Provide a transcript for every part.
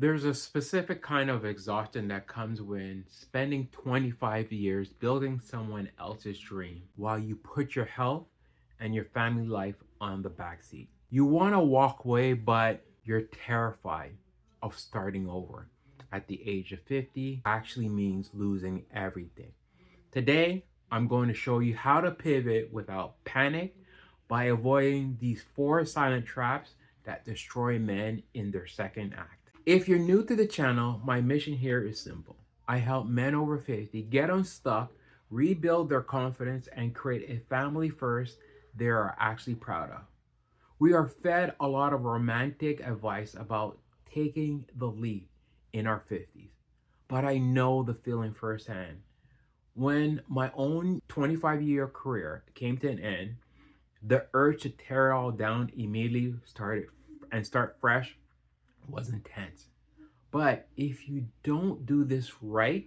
There's a specific kind of exhaustion that comes when spending 25 years building someone else's dream while you put your health and your family life on the backseat. You want to walk away, but you're terrified of starting over. At the age of 50 actually means losing everything. Today, I'm going to show you how to pivot without panic by avoiding these four silent traps that destroy men in their second act. If you're new to the channel, my mission here is simple. I help men over 50 get unstuck, rebuild their confidence, and create a family first they are actually proud of. We are fed a lot of romantic advice about taking the leap in our 50s, but I know the feeling firsthand. When my own 25-year career came to an end, the urge to tear it all down immediately start fresh was intense. But if you don't do this right,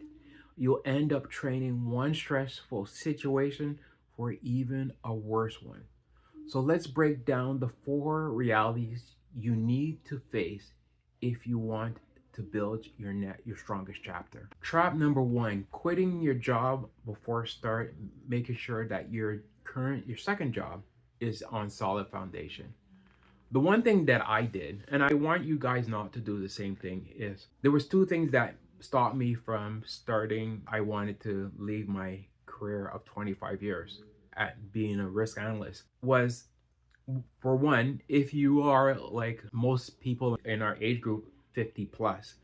you'll end up training one stressful situation for even a worse one. So let's break down the four realities you need to face if you want to build your strongest chapter. Trap number one: quitting your job before start making sure that your second job is on solid foundation. The one thing that I did, and I want you guys not to do the same thing, is there was two things that stopped me from starting. I wanted to leave my career of 25 years at being a risk analyst. Was, for one, if you are like most people in our age group, 50 plus,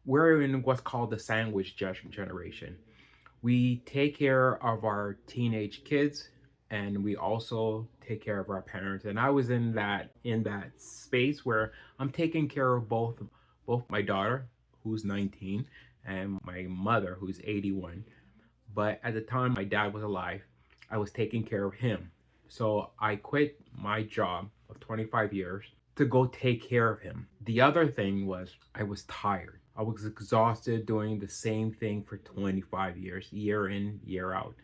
we're in what's called the sandwich generation. We take care of our teenage kids and we also take care of our parents. And I was in that space where I'm taking care of both my daughter, who's 19, and my mother, who's 81. But at the time my dad was alive, I was taking care of him. So I quit my job of 25 years to go take care of him. The other thing was I was tired. I was exhausted doing the same thing for 25 years, year in, year out,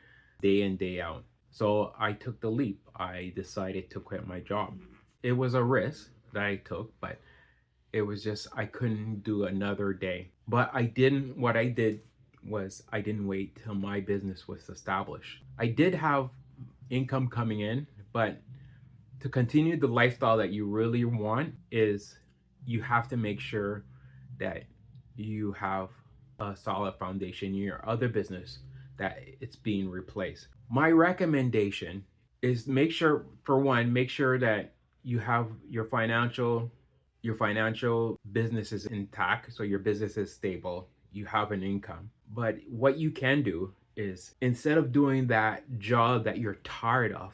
day in, day out. So I took the leap. I decided to quit my job. It was a risk that I took, but it was just I couldn't do another day. But what I did was I didn't wait till my business was established. I did have income coming in, but to continue the lifestyle that you really want is you have to make sure that you have a solid foundation in your other business, that it's being replaced. My recommendation is make sure that you have your financial business is intact, so your business is stable, you have an income. But what you can do is, instead of doing that job that you're tired of,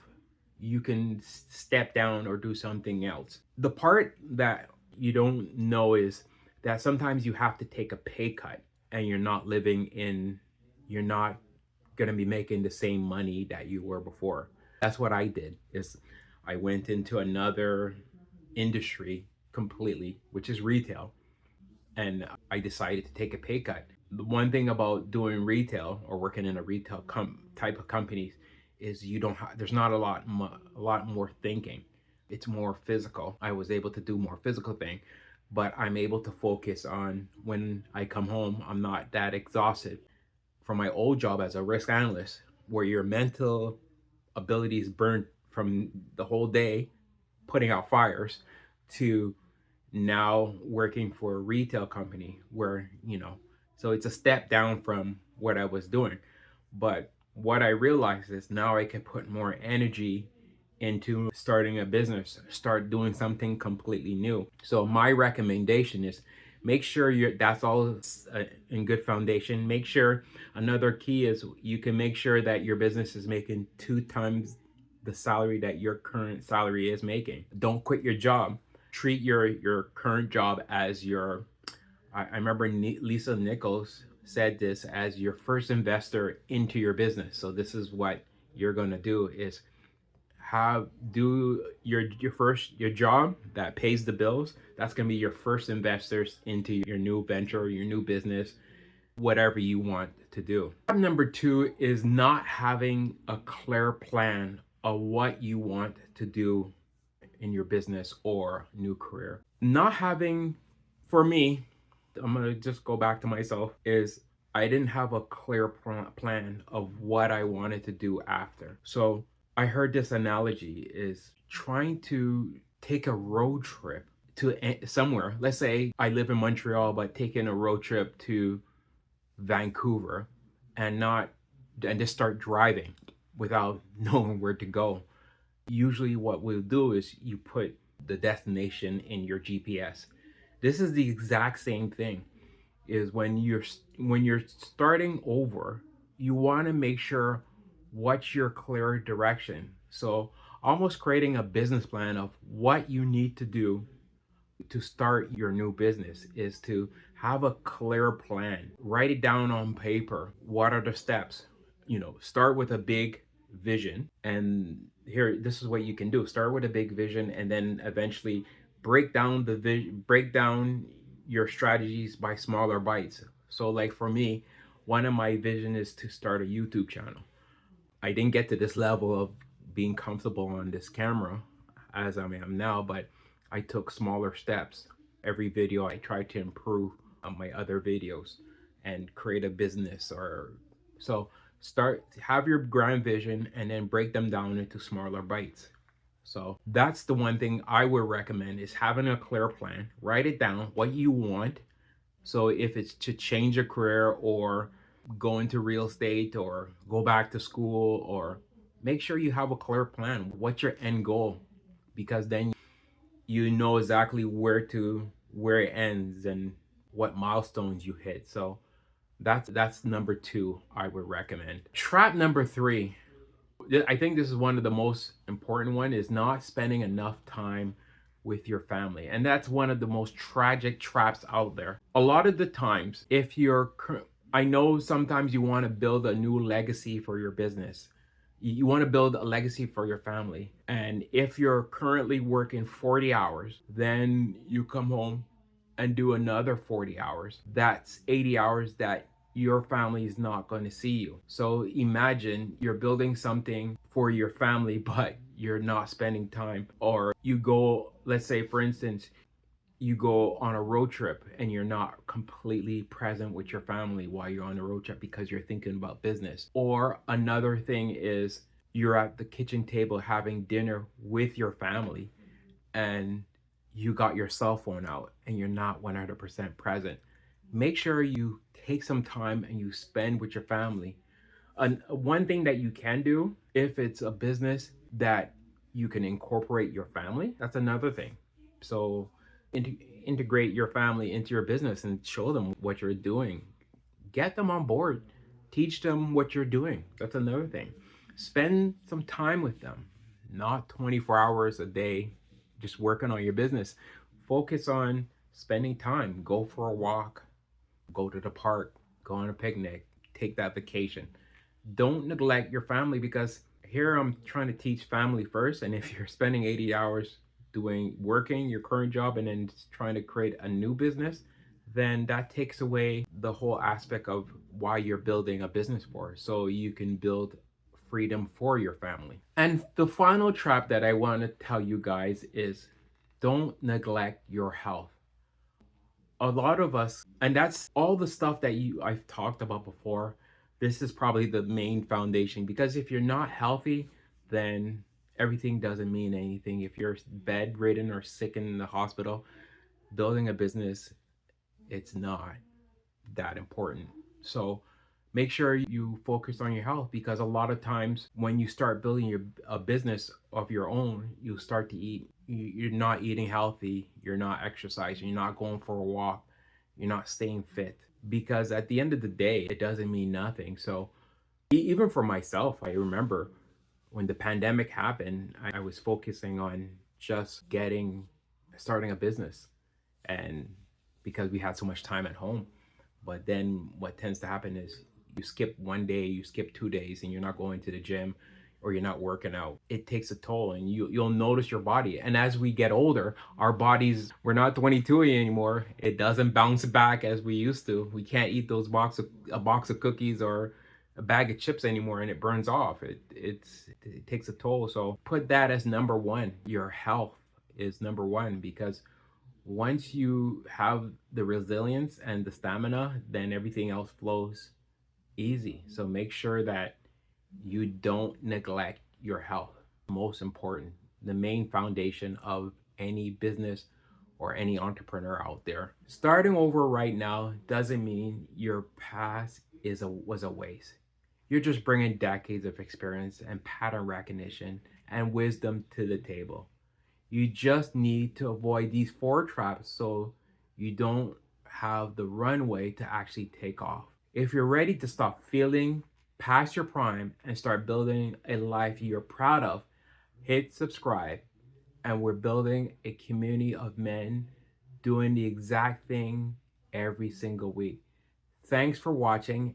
you can step down or do something else. The part that you don't know is that sometimes you have to take a pay cut and you're not going to be making the same money that you were before. That's what I did. Is I went into another industry completely, which is retail, and I decided to take a pay cut. The one thing about doing retail or working in a retail type of companies is there's not a lot more thinking. It's more physical. I was able to do more physical thing, but I'm able to focus on when I come home. I'm not that exhausted. From my old job as a risk analyst, where your mental abilities burned from the whole day putting out fires, to now working for a retail company where, so it's a step down from what I was doing. But what I realized is now I can put more energy into starting a business, start doing something completely new. So my recommendation is make sure that's all in good foundation. Make sure, another key is, you can make sure that your business is making 2 times the salary that your current salary is making. Don't quit your job. Treat your current job as I remember Lisa Nichols said this, as your first investor into your business. So this is what you're going to do, is do your job that pays the bills. That's going to be your first investors into your new venture, your new business, whatever you want to do. Number two is not having a clear plan of what you want to do in your business or new career. Not having, for me, I'm gonna just go back to myself, is I didn't have a clear plan of what I wanted to do after. So I heard this analogy is trying to take a road trip to somewhere. Let's say I live in Montreal, but taking a road trip to Vancouver and not and just start driving without knowing where to go. Usually what we'll do is you put the destination in your GPS. This is the exact same thing, is when you're starting over, you want to make sure what's your clear direction. So almost creating a business plan of what you need to do to start your new business is to have a clear plan. Write it down on paper. What are the steps? Start with a big vision. And here, this is what you can do. Start with a big vision and then eventually break down your strategies by smaller bites. So like for me, one of my vision is to start a YouTube channel. I didn't get to this level of being comfortable on this camera as I am now, but I took smaller steps. Every video I tried to improve on my other videos and create a business. Or so have your grand vision and then break them down into smaller bites. So that's the one thing I would recommend, is having a clear plan. Write it down what you want. So if it's to change a career or go into real estate or go back to school, or make sure you have a clear plan. What's your end goal? Because then you know exactly where it ends and what milestones you hit. So that's number 2 I would recommend. Trap number 3, I think this is one of the most important one, is not spending enough time with your family. And that's one of the most tragic traps out there. A lot of the times, I know sometimes you want to build a new legacy for your business. You want to build a legacy for your family. And if you're currently working 40 hours, then you come home and do another 40 hours. That's 80 hours that your family is not going to see you. So imagine you're building something for your family, but you're not spending time. Or you go, let's say for instance, you go on a road trip and you're not completely present with your family while you're on a road trip because you're thinking about business. Or another thing is you're at the kitchen table having dinner with your family and you got your cell phone out and you're not 100% present. Make sure you take some time and you spend with your family. And one thing that you can do, if it's a business that you can incorporate your family, that's another thing. So integrate your family into your business and show them what you're doing. Get them on board. Teach them what you're doing. That's another thing. Spend some time with them, not 24 hours a day just working on your business. Focus on spending time. Go for a walk, go to the park, go on a picnic, take that vacation. Don't neglect your family, because here I'm trying to teach family first. And if you're spending 80 hours working your current job and then trying to create a new business, then that takes away the whole aspect of why you're building a business for, so you can build freedom for your family. And the final trap that I want to tell you guys is don't neglect your health. A lot of us, and that's all the stuff that I've talked about before, this is probably the main foundation, because if you're not healthy, then everything doesn't mean anything. If you're bedridden or sick in the hospital, building a business, it's not that important. So make sure you focus on your health, because a lot of times when you start building a business of your own, you start to eat. You're not eating healthy, you're not exercising, you're not going for a walk, you're not staying fit, because at the end of the day, it doesn't mean nothing. So even for myself, I remember when the pandemic happened, I was focusing on just starting a business, and because we had so much time at home. But then what tends to happen is you skip one day, you skip 2 days, and you're not going to the gym or you're not working out. It takes a toll, and you'll notice your body. And as we get older, our bodies, we're not 22 anymore. It doesn't bounce back as we used to. We can't eat a box of cookies or a bag of chips anymore, and it burns off. It takes a toll. So put that as number one. Your health is number one, because Once you have the resilience and the stamina, then everything else flows easy. So make sure that you don't neglect your health. Most important, the main foundation of any business or any entrepreneur out there. Starting over right now doesn't mean your past was a waste. You're just bringing decades of experience and pattern recognition and wisdom to the table. You just need to avoid these four traps so you don't have the runway to actually take off. If you're ready to stop feeling past your prime and start building a life you're proud of, hit subscribe. And we're building a community of men doing the exact thing every single week. Thanks for watching.